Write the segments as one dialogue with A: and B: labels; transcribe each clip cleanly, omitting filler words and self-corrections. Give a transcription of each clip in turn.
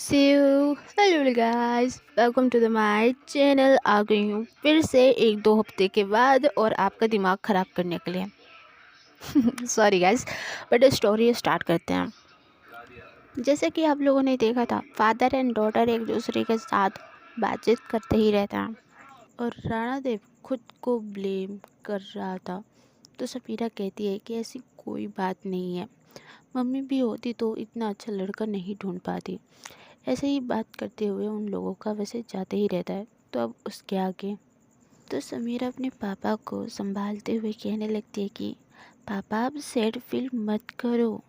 A: So, hello guys, welcome to the my channel. आ गई हूँ फिर से एक दो हफ्ते के बाद और आपका दिमाग ख़राब करने के लिए। Sorry guys, but story start करते हैं। जैसे कि आप लोगों ने देखा था, फादर एंड डॉटर एक दूसरे के साथ बातचीत करते ही रहते हैं और राणा देव खुद को ब्लेम कर रहा था। तो समीरा कहती है कि ऐसी कोई बात नहीं है, मम्मी भी होती तो इतना अच्छा लड़का नहीं ढूंढ पाती। ऐसे ही बात करते हुए उन लोगों का वैसे जाते ही रहता है। तो अब उसके आगे तो समीरा अपने पापा को संभालते हुए कहने लगती है कि पापा अब सैड फील मत करो,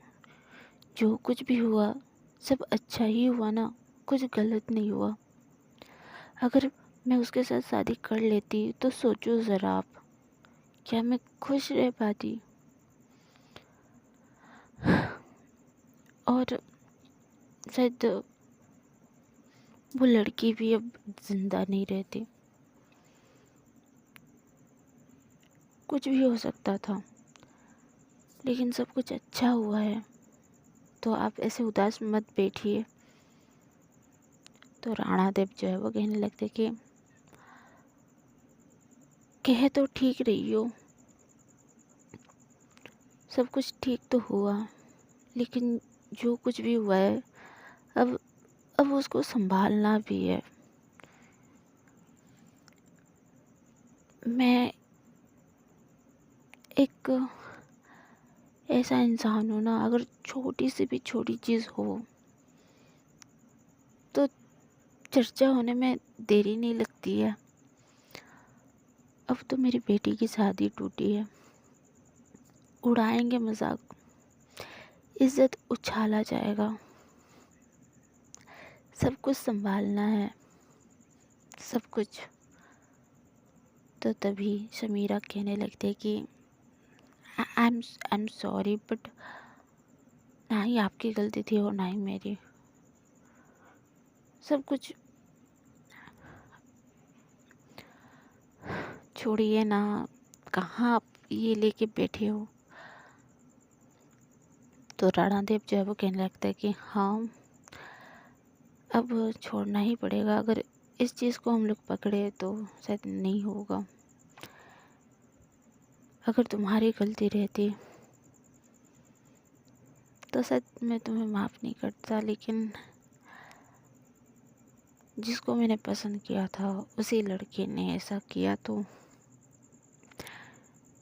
A: जो कुछ भी हुआ सब अच्छा ही हुआ ना, कुछ गलत नहीं हुआ। अगर मैं उसके साथ शादी कर लेती तो सोचो ज़रा आप, क्या मैं खुश रह पाती? और शायद वो लड़की भी अब जिंदा नहीं रहती। कुछ भी हो सकता था, लेकिन सब कुछ अच्छा हुआ है। तो आप ऐसे उदास मत बैठिए। तो राणा देव जो है वो कहने लगते कि कह तो ठीक रही हो, सब कुछ ठीक तो हुआ, लेकिन जो कुछ भी हुआ है अब अब उसको संभालना भी है। मैं एक ऐसा इंसान हूँ ना, अगर छोटी से भी छोटी चीज़ हो तो चर्चा होने में देरी नहीं लगती है। अब तो मेरी बेटी की शादी टूटी है, उड़ाएंगे मजाक, इज्जत उछाला जाएगा, सब कुछ संभालना है, सब कुछ। तो तभी समीरा कहने लगते कि आई एम सॉरी, बट ना ही आपकी गलती थी और ना ही मेरी। सब कुछ छोड़िए ना, कहाँ आप ये लेके बैठे हो? तो राणा देव जो है वो कहने लगता है कि हाँ, अब छोड़ना ही पड़ेगा। अगर इस चीज़ को हम लोग पकड़े तो शायद नहीं होगा। अगर तुम्हारी गलती रहती तो शायद मैं तुम्हें माफ़ नहीं करता, लेकिन जिसको मैंने पसंद किया था उसी लड़के ने ऐसा किया, तो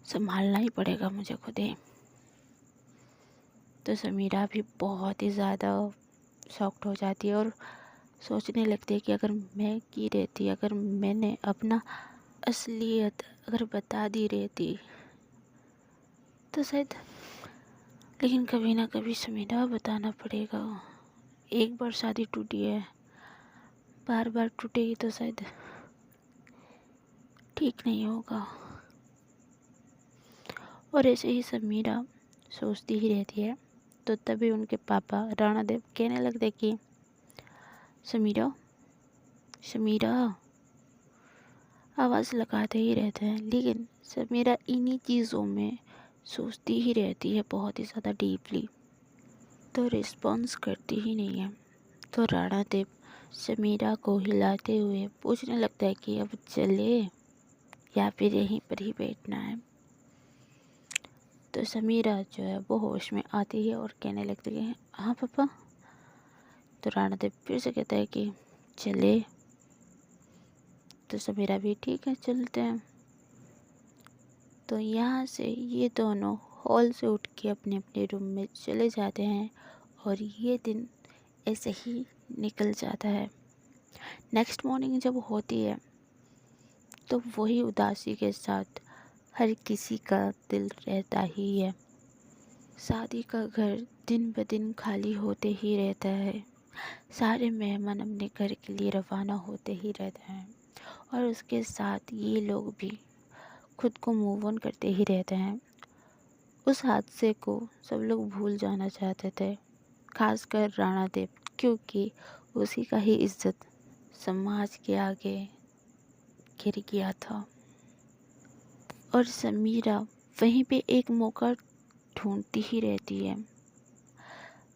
A: संभालना ही पड़ेगा मुझे खुद ही। तो समीरा भी बहुत ही ज़्यादा शॉक्ड हो जाती है और सोचने लगती है कि अगर मैं की रहती, अगर मैंने अपना असलियत अगर बता दी रहती तो शायद, लेकिन कभी ना कभी समीरा बताना पड़ेगा। एक बार शादी टूटी है, बार बार टूटेगी तो शायद ठीक नहीं होगा। और ऐसे ही समीरा सोचती ही रहती है। तो तभी उनके पापा राणा देव कहने लगते कि समीरा समीरा, आवाज़ लगाते ही रहते हैं, लेकिन समीरा इन्हीं चीज़ों में सोचती ही रहती है बहुत ही ज़्यादा डीपली, तो रिस्पॉन्स करती ही नहीं है। तो राणा देव समीरा को हिलाते हुए पूछने लगता है कि अब चले या फिर यहीं पर ही बैठना है। तो समीरा जो है वो होश में आती है और कहने लगती है हाँ पापा। तो राणा देव फिर से कहता है कि चले। तो समीरा भी ठीक है चलते हैं। तो यहाँ से ये दोनों हॉल से उठ के अपने अपने रूम में चले जाते हैं और ये दिन ऐसे ही निकल जाता है। नेक्स्ट मॉर्निंग जब होती है तो वही उदासी के साथ हर किसी का दिल रहता ही है। शादी का घर दिन ब दिन खाली होते ही रहता है, सारे मेहमान अपने घर के लिए रवाना होते ही रहते हैं और उसके साथ ये लोग भी खुद को मूव ऑन करते ही रहते हैं। उस हादसे को सब लोग भूल जाना चाहते थे, खासकर राणा देव, क्योंकि उसी का ही इज्जत समाज के आगे गिर गया था। और समीरा वहीं पे एक मौका ढूंढती ही रहती है।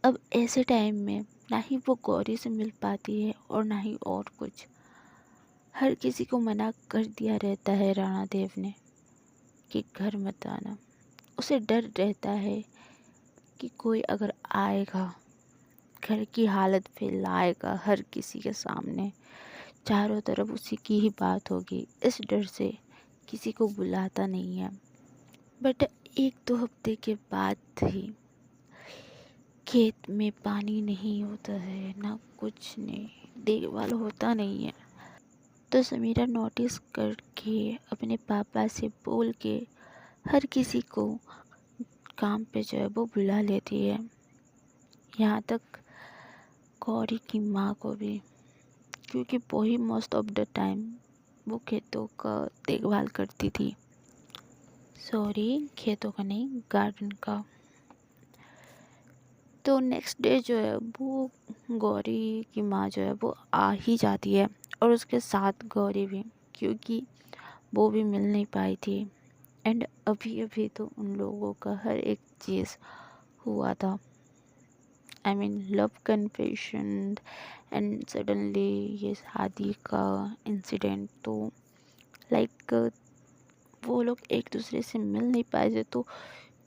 A: अब ऐसे टाइम में ना ही वो गौरी से मिल पाती है और ना ही और कुछ। हर किसी को मना कर दिया रहता है राणा देव ने कि घर मत आना। उसे डर रहता है कि कोई अगर आएगा, घर की हालत फैलाएगा हर किसी के सामने, चारों तरफ उसी की ही बात होगी। इस डर से किसी को बुलाता नहीं है। बट 1-2 हफ्ते के बाद ही खेत में पानी नहीं होता है, ना कुछ नहीं, देखभाल होता नहीं है। तो समीरा नोटिस करके अपने पापा से बोल के हर किसी को काम पे जो है वो बुला लेती है, यहाँ तक गौरी की माँ को भी, क्योंकि वो ही मोस्ट ऑफ द टाइम वो खेतों का देखभाल करती थी। सॉरी, खेतों का नहीं, गार्डन का। तो नेक्स्ट डे जो है वो गौरी की माँ जो है वो आ ही जाती है, और उसके साथ गौरी भी, क्योंकि वो भी मिल नहीं पाई थी। एंड अभी अभी तो उन लोगों का हर एक चीज़ हुआ था, I mean love confession, and suddenly ये शादी का इंसिडेंट। तो लाइक वो लोग एक दूसरे से मिल नहीं पाए थे, तो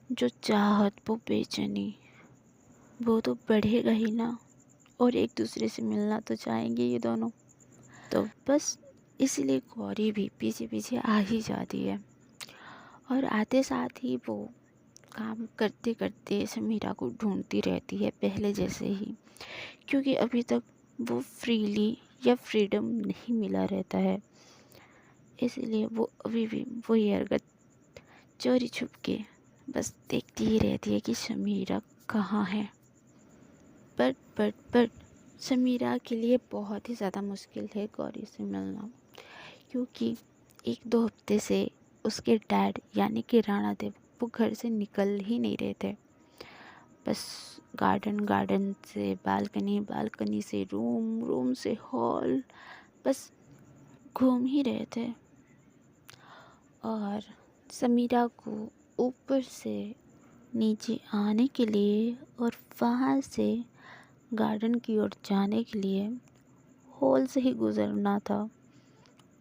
A: जो चाहत, वो बेचैनी, वो तो बढ़ेगा ही ना, और एक दूसरे से मिलना तो चाहेंगे ये दोनों। तो बस इसीलिए गौरी भी पीछे पीछे आ ही जाती है, और आते साथ ही वो काम करते करते समीरा को ढूंढती रहती है पहले जैसे ही, क्योंकि अभी तक वो फ्रीली या फ्रीडम नहीं मिला रहता है। इसीलिए वो अभी भी वही हरकत, चोरी छुप के बस देखती ही रहती है कि समीरा कहाँ है। बट समीरा के लिए बहुत ही ज़्यादा मुश्किल है गौरी से मिलना, क्योंकि 1-2 हफ्ते से उसके डैड यानी कि राणा देव वो घर से निकल ही नहीं रहे थे। बस गार्डन से बालकनी, बालकनी से रूम, रूम से हॉल, बस घूम ही रहे थे। और समीरा को ऊपर से नीचे आने के लिए और वहाँ से गार्डन की ओर जाने के लिए हॉल से ही गुजरना था,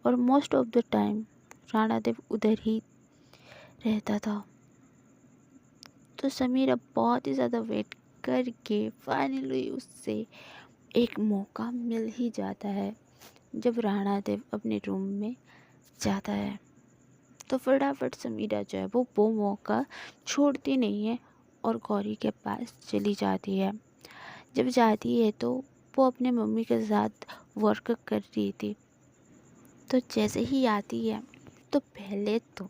A: और most of the time Rana Dev उधर ही रहता था। तो समीरा बहुत ही ज़्यादा वेट करके फाइनली उससे एक मौका मिल ही जाता है, जब राणा देव अपने रूम में जाता है। तो फटाफट समीरा जो है वो मौका छोड़ती नहीं है और गौरी के पास चली जाती है। जब जाती है तो वो अपने मम्मी के साथ वर्क कर रही थी। तो जैसे ही आती है तो पहले तो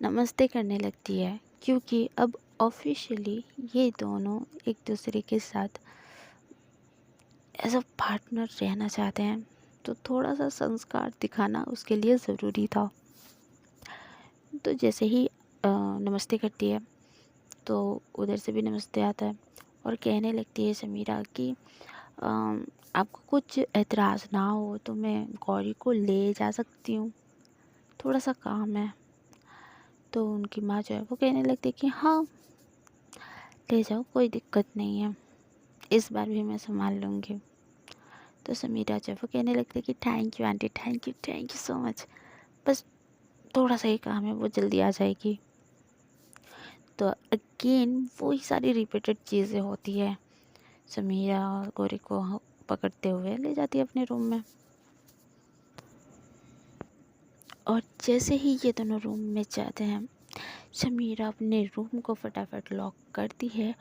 A: नमस्ते करने लगती है, क्योंकि अब ऑफिशियली ये दोनों एक दूसरे के साथ एज अ पार्टनर रहना चाहते हैं। तो थोड़ा सा संस्कार दिखाना उसके लिए ज़रूरी था। तो जैसे ही नमस्ते करती है तो उधर से भी नमस्ते आता है, और कहने लगती है समीरा कि आपको कुछ एतराज़ ना हो तो मैं गौरी को ले जा सकती हूँ, थोड़ा सा काम है। तो उनकी माँ जो है वो कहने लगती है कि हाँ ले जाओ, कोई दिक्कत नहीं है, इस बार भी मैं संभाल लूँगी। तो समीरा जो है वो कहने लगती है कि thank you aunty, thank you so much, बस थोड़ा सा ही काम है, वो जल्दी आ जाएगी। तो अगेन वही सारी रिपीटेड चीज़ें होती है। समीरा गौरी को पकड़ते हुए ले जाती है अपने रूम में, और जैसे ही ये दोनों रूम में जाते हैं समीरा अपने रूम को फटाफट लॉक करती है,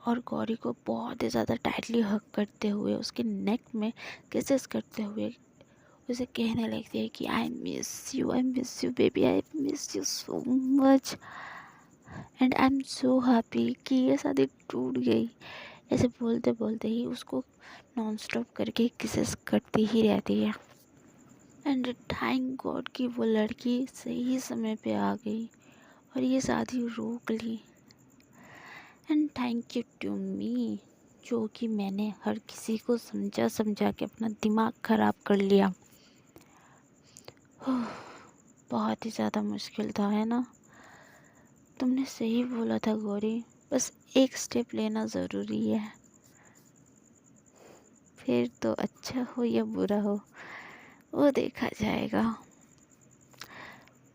A: और गौरी को बहुत ही ज़्यादा टाइटली हग करते हुए उसके नेक में किसेस करते हुए उसे कहने लगती है कि I miss you baby, I miss you so much, and I am so happy कि ये शादी टूट गई। ऐसे बोलते बोलते ही उसको नॉन स्टॉप करके किसेस करती ही रहती है। एंड थैंक गॉड कि वो लड़की सही समय पे आ गई और ये शादी रोक ली। And thank you to me, जो कि मैंने हर किसी को समझा के अपना दिमाग ख़राब कर लिया। बहुत ही ज़्यादा मुश्किल था, है ना? तुमने सही बोला था गौरी, बस एक स्टेप लेना ज़रूरी है। फिर तो अच्छा हो या बुरा हो वो देखा जाएगा।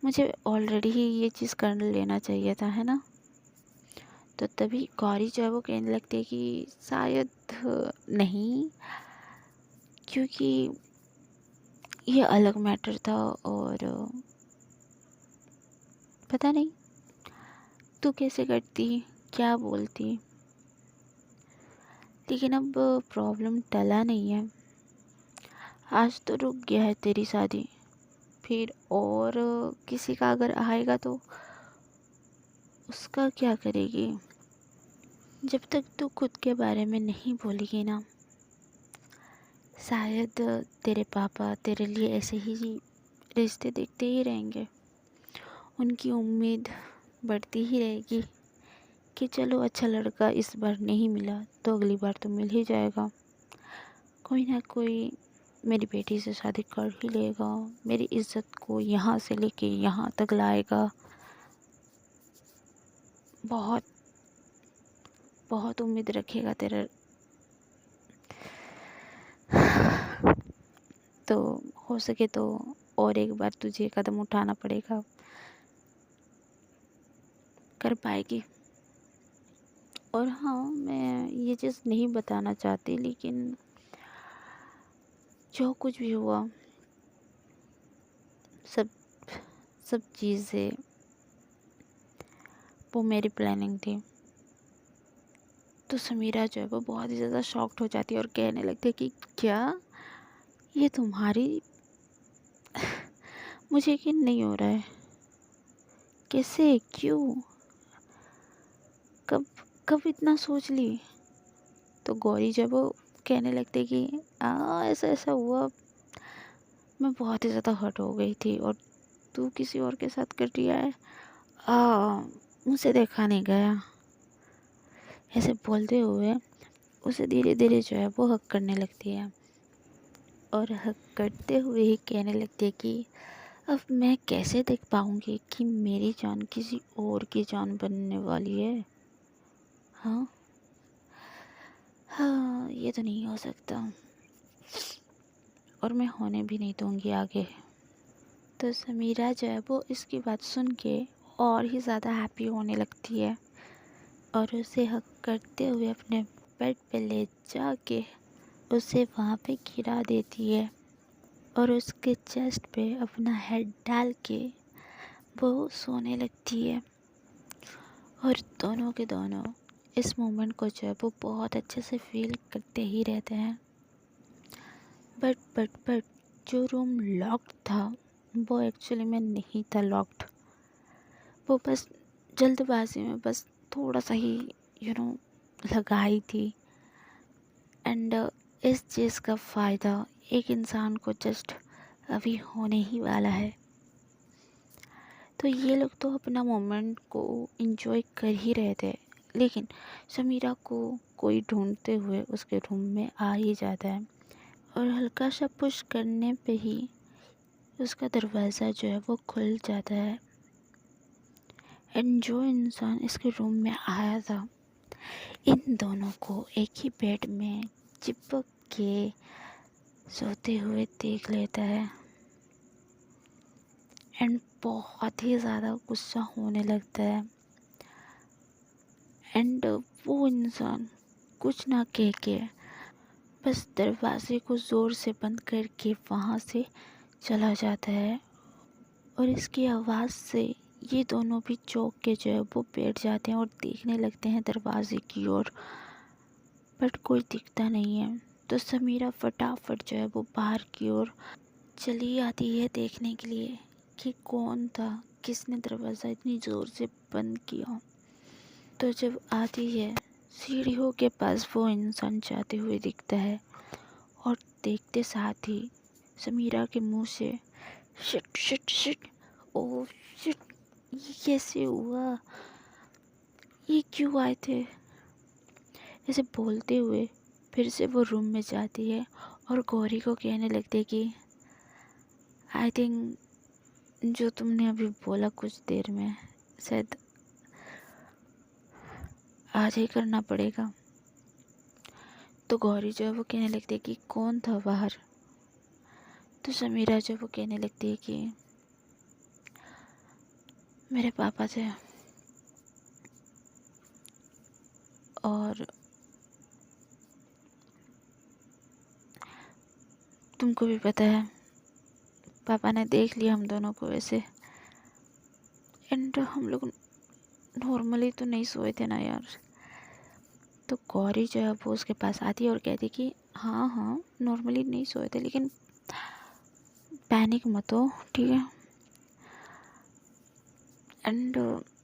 A: मुझे ऑलरेडी ही ये चीज़ कर लेना चाहिए था, है ना। तो तभी गौरी जो है वो कहने लगती है कि शायद नहीं, क्योंकि ये अलग मैटर था और पता नहीं तू कैसे करती, क्या बोलती, लेकिन अब प्रॉब्लम टला नहीं है। आज तो रुक गया है तेरी शादी, फिर और किसी का अगर आएगा तो उसका क्या करेगी। जब तक तू खुद के बारे में नहीं बोलेगी ना, शायद तेरे पापा तेरे लिए ऐसे ही रिश्ते देखते ही रहेंगे। उनकी उम्मीद बढ़ती ही रहेगी कि चलो अच्छा लड़का इस बार नहीं मिला तो अगली बार तो मिल ही जाएगा, कोई ना कोई मेरी बेटी से शादी कर ही लेगा, मेरी इज्जत को यहाँ से लेके यहाँ तक लाएगा। बहुत बहुत उम्मीद रखेगा तेरा। तो हो सके तो और एक बार तुझे कदम उठाना पड़ेगा, कर पाएगी। और हाँ, मैं ये चीज़ नहीं बताना चाहती, लेकिन जो कुछ भी हुआ सब सब चीज़ें वो मेरी प्लानिंग थी। तो समीरा जो है वो बहुत ही ज़्यादा शॉक्ड हो जाती है और कहने लगती है कि क्या ये तुम्हारी मुझे यकीन नहीं हो रहा है, कैसे, क्यों, कब कब इतना सोच ली। तो गौरी जब वो कहने लगती है कि ऐसा ऐसा हुआ, मैं बहुत ही ज़्यादा हर्ट हो गई थी और तू किसी और के साथ कर दिया है, मुझसे देखा नहीं गया। ऐसे बोलते हुए उसे धीरे धीरे जो है वो हक करने लगती है और हक करते हुए ही कहने लगती है कि अब मैं कैसे देख पाऊँगी कि मेरी जान किसी और की जान बनने वाली है। हाँ हाँ, ये तो नहीं हो सकता और मैं होने भी नहीं दूँगी आगे। तो समीरा जो है वो इसकी बात सुन के और ही ज़्यादा हैप्पी होने लगती है और उसे हक करते हुए अपने बेड पे ले जाके उसे वहाँ पे गिरा देती है और उसके चेस्ट पे अपना हेड डाल के वो सोने लगती है। और दोनों के दोनों इस मोमेंट को जो है वो बहुत अच्छे से फील करते ही रहते हैं। बट जो रूम लॉक्ड था वो एक्चुअली में नहीं था लॉक्ड। वो बस जल्दबाजी में बस थोड़ा सा ही लगाई थी। एंड इस चीज़ का फ़ायदा एक इंसान को जस्ट अभी होने ही वाला है। तो ये लोग तो अपना मोमेंट को एंजॉय कर ही रहे थे, लेकिन समीरा को कोई ढूंढते हुए उसके रूम में आ ही जाता है और हल्का सा पुश करने पे ही उसका दरवाज़ा जो है वो खुल जाता है। एंड जो इंसान इसके रूम में आया था इन दोनों को एक ही बेड में चिपक के सोते हुए देख लेता है एंड बहुत ही ज़्यादा गुस्सा होने लगता है। एंड वो इंसान कुछ ना कह के बस दरवाजे को ज़ोर से बंद करके वहाँ से चला जाता है और इसकी आवाज़ से ये दोनों भी चौंक के जो है वो बैठ जाते हैं और देखने लगते हैं दरवाजे की ओर, बट कोई दिखता नहीं है। तो समीरा फटाफट जो है वो बाहर की ओर चली आती है देखने के लिए कि कौन था, किसने दरवाज़ा इतनी ज़ोर से बंद किया। तो जब आती है सीढ़ियों के पास वो इंसान जाते हुए दिखता है और देखते साथ ही समीरा के मुंह say shit shit shit, oh shit, ये कैसे हुआ, ये क्यों आए थे, ऐसे बोलते हुए फिर से वो रूम में जाती है और गौरी को कहने लगती है कि आई थिंक जो तुमने अभी बोला कुछ देर में शायद आज ही करना पड़ेगा। तो गौरी जो है वो कहने लगती है कि कौन था बाहर। तो समीरा जो है वो कहने लगती है कि मेरे पापा थे, और तुमको भी पता है पापा ने देख लिया हम दोनों को वैसे, एंड हम लोग नॉर्मली तो नहीं सोए थे ना यार। तो गौरी जो है वो उसके पास आती है और कहती कि हाँ हाँ नॉर्मली नहीं सोए थे, लेकिन पैनिक मत हो, ठीक है। एंड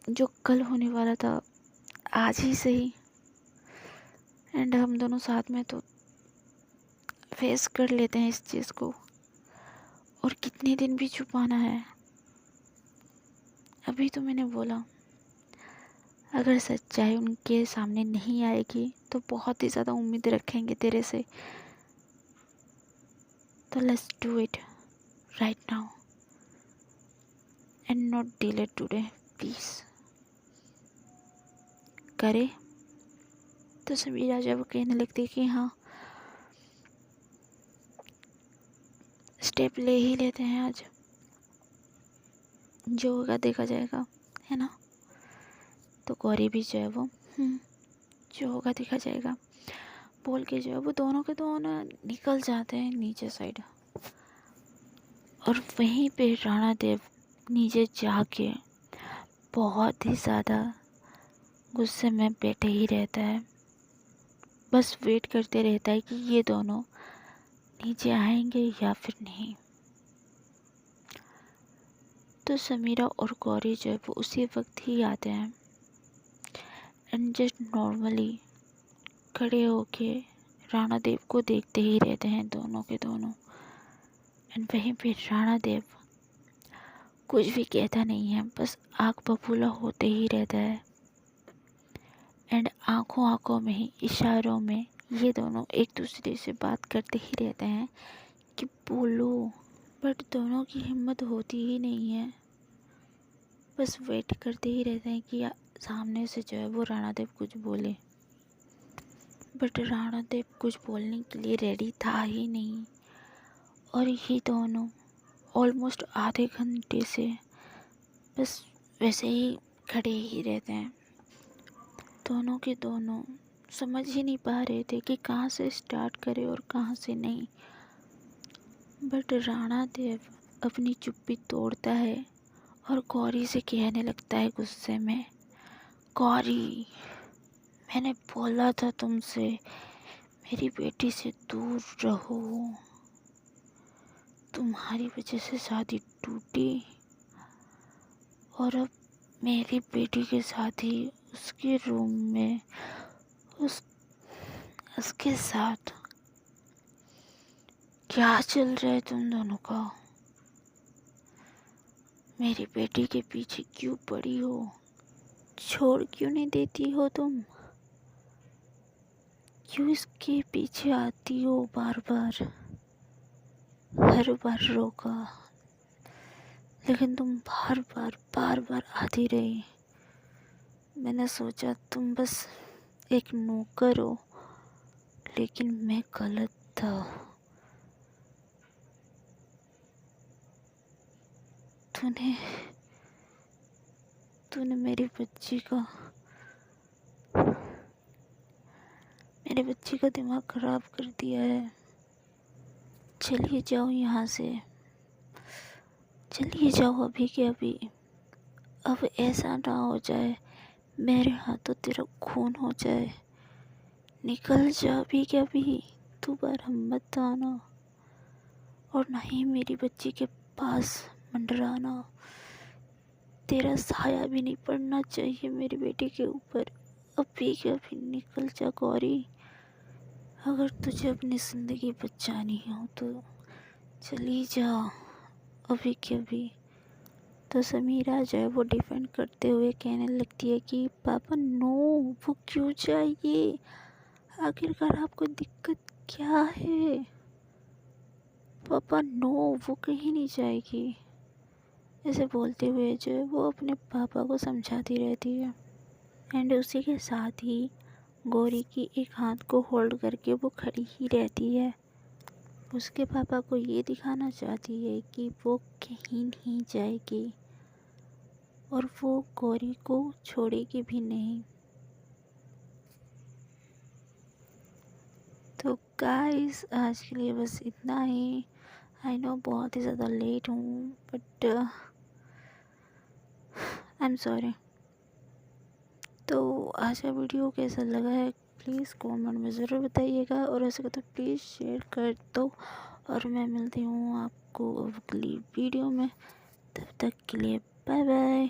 A: जो कल होने वाला था आज ही सही, एंड हम दोनों साथ में तो फेस कर लेते हैं इस चीज़ को, और कितने दिन भी छुपाना है। अभी तो मैंने बोला अगर सच्चाई उनके सामने नहीं आएगी तो बहुत ही ज़्यादा उम्मीद रखेंगे तेरे से। तो let's do it right now and not delay today, please करे। तो समीरा जब कहने लगती कि हाँ स्टेप ले ही लेते हैं आज, जो होगा देखा जाएगा, है ना। तो गौरी भी जो है वो जो होगा देखा जाएगा बोल के जो है वो दोनों के दोनों निकल जाते हैं नीचे साइड। और वहीं पे राणा देव नीचे जाके बहुत ही ज़्यादा गुस्से में बैठे ही रहता है, बस वेट करते रहता है कि ये दोनों नीचे आएंगे या फिर नहीं। तो समीरा और गौरी जो है वो उसी वक्त ही आते हैं एंड जस्ट नॉर्मली खड़े होके राणा देव को देखते ही रहते हैं दोनों के दोनों। एंड वहीं पे राणा देव कुछ भी कहता नहीं है, बस आँख बबूला होते ही रहता है। एंड आंखों आंखों में ही इशारों में ये दोनों एक दूसरे से बात करते ही रहते हैं कि बोलो, बट दोनों की हिम्मत होती ही नहीं है, बस वेट करते ही रहते हैं कि सामने से जो है वो राणा देव कुछ बोले। बट राणा देव कुछ बोलने के लिए रेडी था ही नहीं, और ये दोनों ऑलमोस्ट आधे घंटे से बस वैसे ही खड़े ही रहते हैं। दोनों के दोनों समझ ही नहीं पा रहे थे कि कहाँ से स्टार्ट करें और कहाँ से नहीं। बट राणा देव अपनी चुप्पी तोड़ता है और गौरी से कहने लगता है गुस्से में, गौरी मैंने बोला था तुमसे मेरी बेटी से दूर रहो, तुम्हारी वजह से शादी टूटी और अब मेरी बेटी के साथ ही उसके रूम में उसके साथ क्या चल रहा है तुम दोनों का? मेरी बेटी के पीछे क्यों पड़ी हो? छोड़ क्यों नहीं देती हो तुम? क्यों इसके पीछे आती हो बार बार? हर बार रोका लेकिन तुम बार बार आती रही। मैंने सोचा तुम बस एक नौकर हो, लेकिन मैं गलत था। तूने मेरी बच्ची का दिमाग खराब कर दिया है। चलिए जाओ यहाँ से, चलिए जाओ अभी के अभी। अब ऐसा ना हो जाए मेरे हाथों तेरा खून हो जाए। निकल जा अभी के अभी, दोबारा मत आना, और ना ही मेरी बच्ची के पास मंडराना। तेरा साया भी नहीं पड़ना चाहिए मेरी बेटी के ऊपर। अभी के अभी निकल जा गौरी, अगर तुझे अपनी ज़िंदगी बचानी हो तो चली जा अभी के अभी। तो समीरा जो है वो डिफेंड करते हुए कहने लगती है कि पापा नो, वो क्यों चाहिए? आखिरकार आपको दिक्कत क्या है? पापा नो, वो कहीं नहीं जाएगी। ऐसे बोलते हुए जो है वो अपने पापा को समझाती रहती है। एंड उसी के साथ ही गौरी की एक हाथ को होल्ड करके वो खड़ी ही रहती है। उसके पापा को ये दिखाना चाहती है कि वो कहीं नहीं जाएगी और वो गौरी को छोड़ेगी भी नहीं। तो गाइस आज के लिए बस इतना ही। आई नो बहुत ही ज़्यादा लेट हूँ, बट आई एम सॉरी। तो आज का वीडियो कैसा लगा है प्लीज़ कमेंट में ज़रूर बताइएगा, और ऐसा तो प्लीज़ शेयर कर दो। और मैं मिलती हूँ आपको अगली वीडियो में, तब तक के लिए बाय बाय।